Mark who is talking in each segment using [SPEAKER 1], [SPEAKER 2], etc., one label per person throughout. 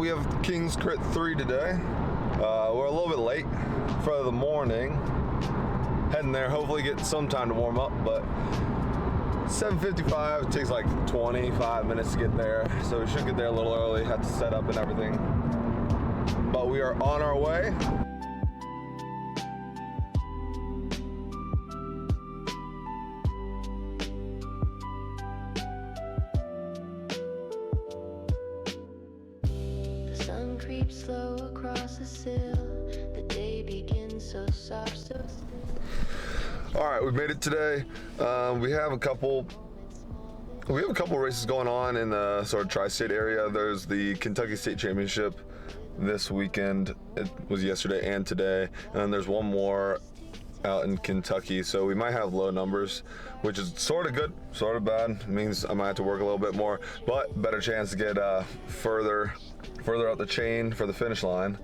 [SPEAKER 1] we have King's Crit 3 today. We're a little bit late for the morning. Heading there, hopefully get some time to warm up, but 7:55, it takes like 25 minutes to get there, so we should get there a little early, have to set up and everything. But we are on our way.
[SPEAKER 2] The sun creeps slow across the sill. The day begins so soft, so still.
[SPEAKER 1] All right, we made it today. We have a couple races going on in the sort of tri-state area. There's the Kentucky State Championship this weekend. It was yesterday and today, and then there's one more out in Kentucky. So we might have low numbers, which is sort of good, sort of bad. It means I might have to work a little bit more, but better chance to get further out the chain for the finish line.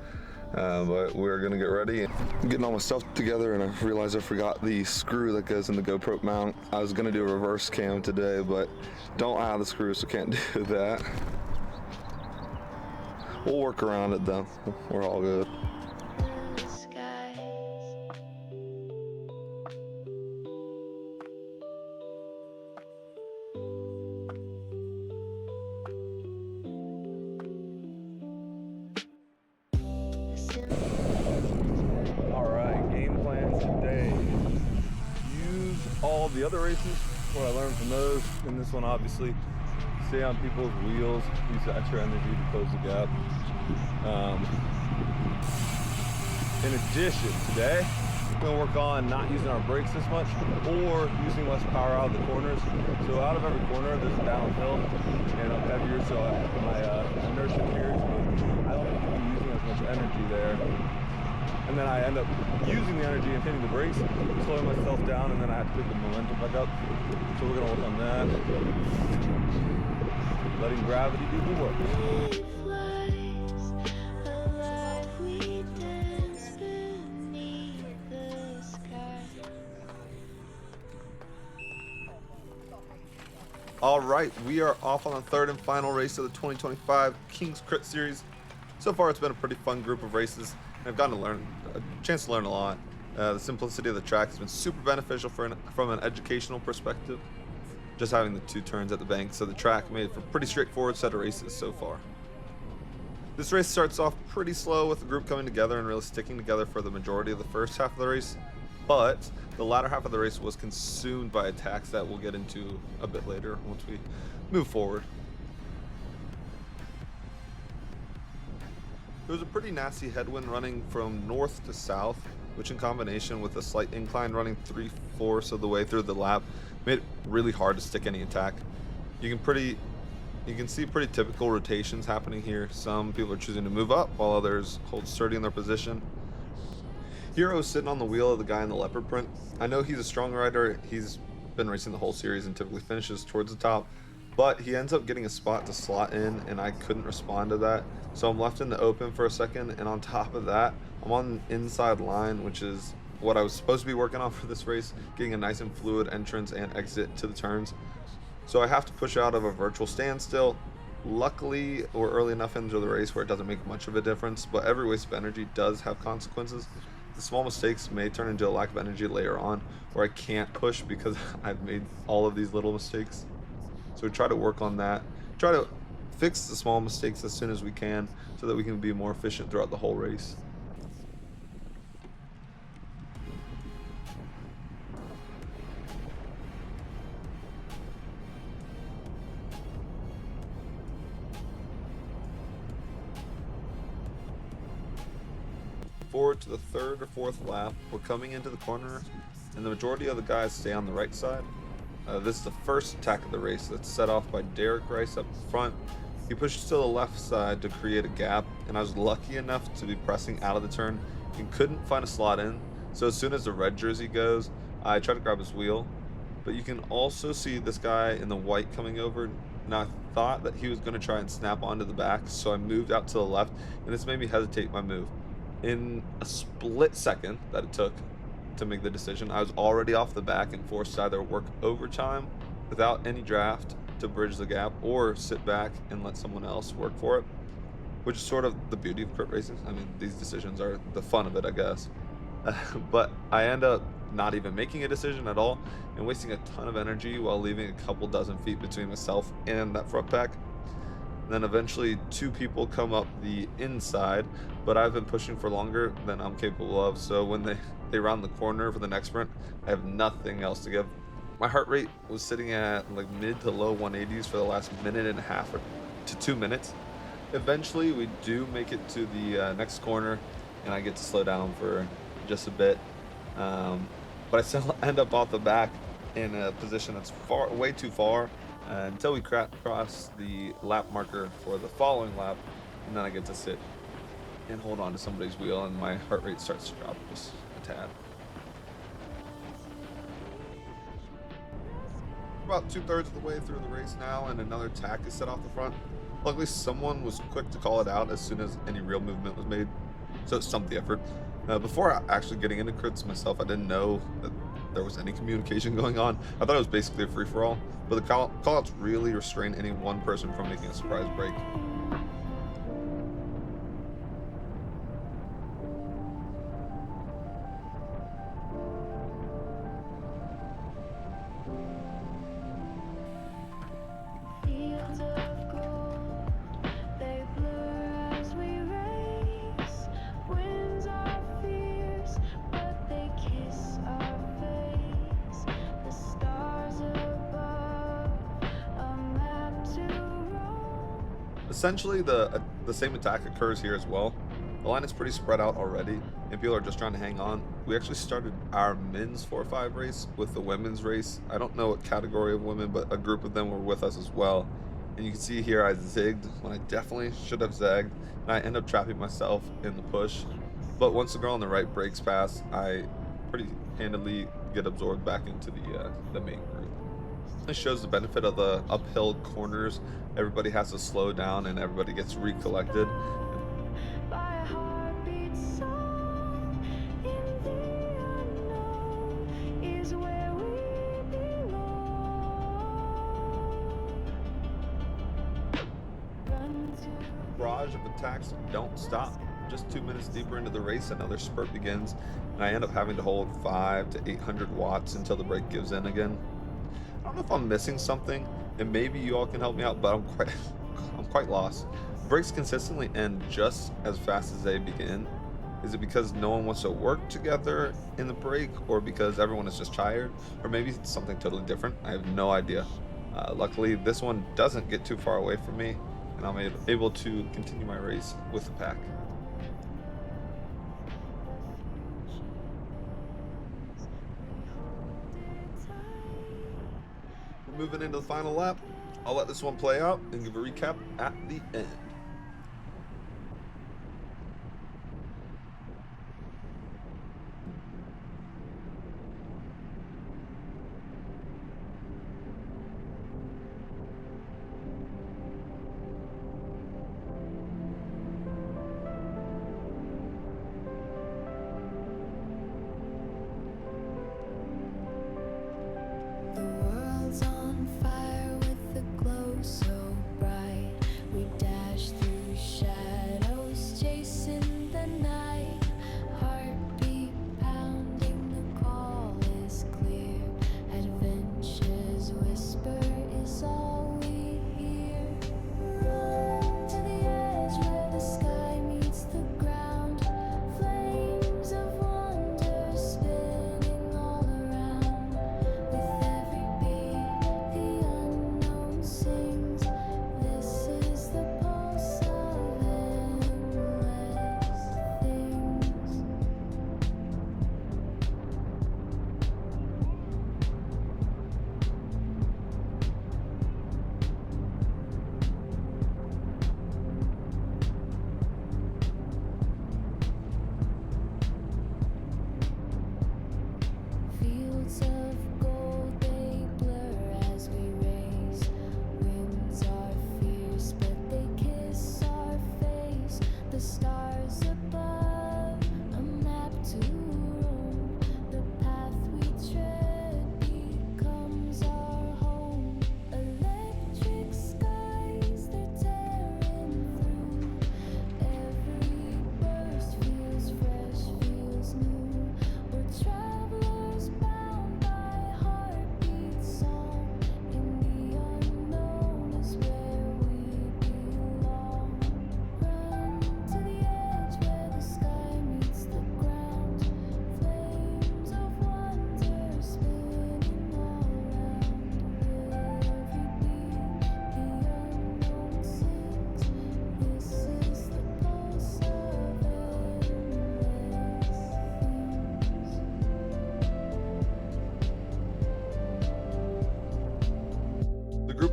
[SPEAKER 1] But we're gonna get ready. I'm getting all my stuff together, and I realized I forgot the screw that goes in the GoPro mount. I was gonna do a reverse cam today, but don't have the screw, so can't do that. We'll work around it though. We're all good.
[SPEAKER 2] The skies.
[SPEAKER 1] All right, game plans today. Use all the other races, what I learned from those. In this one, obviously, stay on people's wheels, use the extra energy to close the gap. In addition, today, we're gonna work on not using our brakes as much or using less power out of the corners. So out of every corner, there's a downhill, and I'm heavier, so my inertia carries me. I don't need to be using as much energy there. And then I end up using the energy and hitting the brakes, slowing myself down, and then I have to pick the momentum back up. So we're gonna work on that. Letting gravity do the work.
[SPEAKER 2] We flies, alive, we dance beneath the sky.
[SPEAKER 1] All right, we are off on the third and final race of the 2025 King's Crit Series. So far, it's been a pretty fun group of races, and I've gotten to learn a chance to learn a lot. The simplicity of the track has been super beneficial from an educational perspective. Just having the two turns at the bank, so the track made for a pretty straightforward set of races so far. This race starts off pretty slow with the group coming together and really sticking together for the majority of the first half of the race, but the latter half of the race was consumed by attacks that we'll get into a bit later once we move forward. There was a pretty nasty headwind running from north to south, which in combination with a slight incline running 3/4 of the way through the lap made it really hard to stick any attack. You can see pretty typical rotations happening here. Some people are choosing to move up while others hold sturdy in their position. Hero is sitting on the wheel of the guy in the leopard print. I know he's a strong rider. He's been racing the whole series and typically finishes towards the top, but he ends up getting a spot to slot in, and I couldn't respond to that. So I'm left in the open for a second, and on top of that, I'm on the inside line, which is what I was supposed to be working on for this race, getting a nice and fluid entrance and exit to the turns. So I have to push out of a virtual standstill. Luckily, we're early enough into the race where it doesn't make much of a difference, but every waste of energy does have consequences. The small mistakes may turn into a lack of energy later on, where I can't push because I've made all of these little mistakes. So we try to work on that, try to fix the small mistakes as soon as we can so that we can be more efficient throughout the whole race. Forward to the third or fourth lap, we're coming into the corner, and the majority of the guys stay on the right side. This is the first attack of the race that's set off by Derek Rice up front. He pushes to the left side to create a gap, and I was lucky enough to be pressing out of the turn and couldn't find a slot in. So as soon as the red jersey goes, I try to grab his wheel. But you can also see this guy in the white coming over. Now I thought that he was going to try and snap onto the back, so I moved out to the left, and this made me hesitate my move. In a split second that it took to make the decision, I was already off the back and forced to either work overtime without any draft to bridge the gap or sit back and let someone else work for it. which is sort of the beauty of crit racing. I mean, these decisions are the fun of it, I guess. But I end up not even making a decision at all and wasting a ton of energy while leaving a couple dozen feet between myself and that front pack. And then eventually two people come up the inside, but I've been pushing for longer than I'm capable of. So when they round the corner for the next sprint, I have nothing else to give. My heart rate was sitting at like mid to low 180s for the last minute and a half or to 2 minutes. Eventually, we do make it to the next corner, and I get to slow down for just a bit. But I still end up off the back in a position that's way too far until we cross the lap marker for the following lap, and then I get to sit and hold on to somebody's wheel, and my heart rate starts to drop just a tad. About 2/3 of the way through the race now, and another tack is set off the front. Luckily, someone was quick to call it out as soon as any real movement was made, so it stumped the effort. Before actually getting into crits myself, I didn't know that there was any communication going on. I thought it was basically a free-for-all, but the call-outs really restrain any one person from making a surprise break.
[SPEAKER 2] Fields of gold, they blur as we race. Winds are fierce, but they kiss our face. The stars above, a map to roam.
[SPEAKER 1] Essentially, the same attack occurs here as well. The line is pretty spread out already, and people are just trying to hang on. We actually started our men's 4-5 race with the women's race. I don't know what category of women, but a group of them were with us as well. And you can see here I zigged when I definitely should have zagged, and I end up trapping myself in the push. But once the girl on the right breaks past, I pretty handily get absorbed back into the main group. This shows the benefit of the uphill corners. Everybody has to slow down and everybody gets recollected.
[SPEAKER 2] By a heartbeat song in the unknown is where we belong. Run to
[SPEAKER 1] Barrage of attacks don't stop. Just 2 minutes deeper into the race, another spurt begins, and I end up having to hold 500 to 800 watts until the brake gives in again. I don't know if I'm missing something, and maybe you all can help me out, but I'm quite lost. Brakes consistently end just as fast as they begin. Is it because no one wants to work together in the brake, or because everyone is just tired, or maybe it's something totally different? I have no idea. Luckily, this one doesn't get too far away from me, and I'm able to continue my race with the pack. We're moving into the final lap. I'll let this one play out and give a recap at the end.
[SPEAKER 2] the world's on fire with the glow so bright. We dash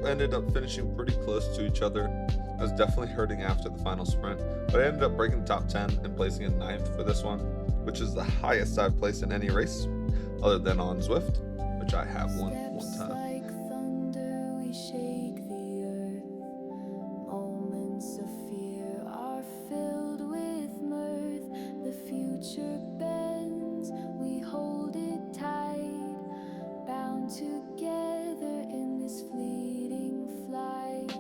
[SPEAKER 1] ended up finishing pretty close to each other. I was definitely hurting after the final sprint, but I ended up breaking the top 10 and placing in 9th for this one, which is the highest I've placed in any race, other than on Zwift, which I have won one time.
[SPEAKER 2] Like thunder, we shake the earth. Moments of fear are filled with mirth. The future bends, we hold it tight, bound together in this fleeting flight.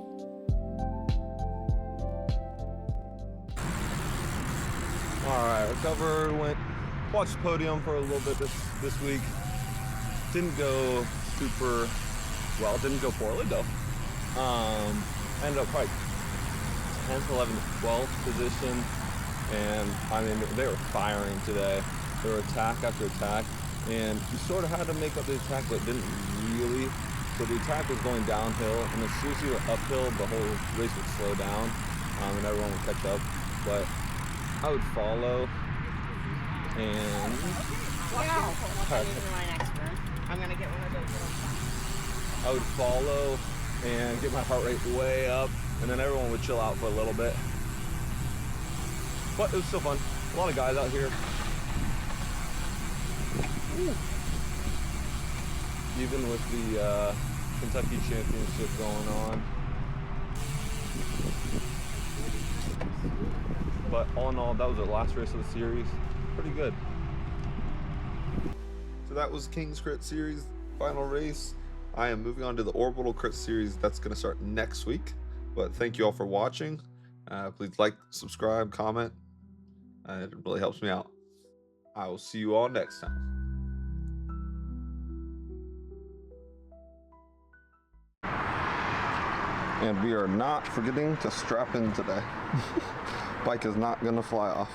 [SPEAKER 3] Alright, recovered, watched the podium for a little bit this week. Didn't go super well, didn't go poorly though. Ended up probably 10th, 11th, 12th position. And I mean, they were firing today. There were attack after attack. And you sort of had to make up the attack, but didn't really. So the attack was going downhill. And as soon as you went uphill, the whole race would slow down. And everyone would catch up. But I would follow and
[SPEAKER 4] My next one. I'm gonna get one of those little.
[SPEAKER 3] I would follow and get my heart rate way up, and then everyone would chill out for a little bit. But it was still fun. A lot of guys out here. Ooh. Even with the Kentucky Championship going on. But all in all, that was the last race of the series. Pretty good.
[SPEAKER 1] So that was King's Crit Series final race. I am moving on to the Orbital Crit Series that's going to start next week. But thank you all for watching. Please like, subscribe, comment. It really helps me out. I will see you all next time.
[SPEAKER 3] And we are not forgetting to strap in today. Bike is not gonna fly off.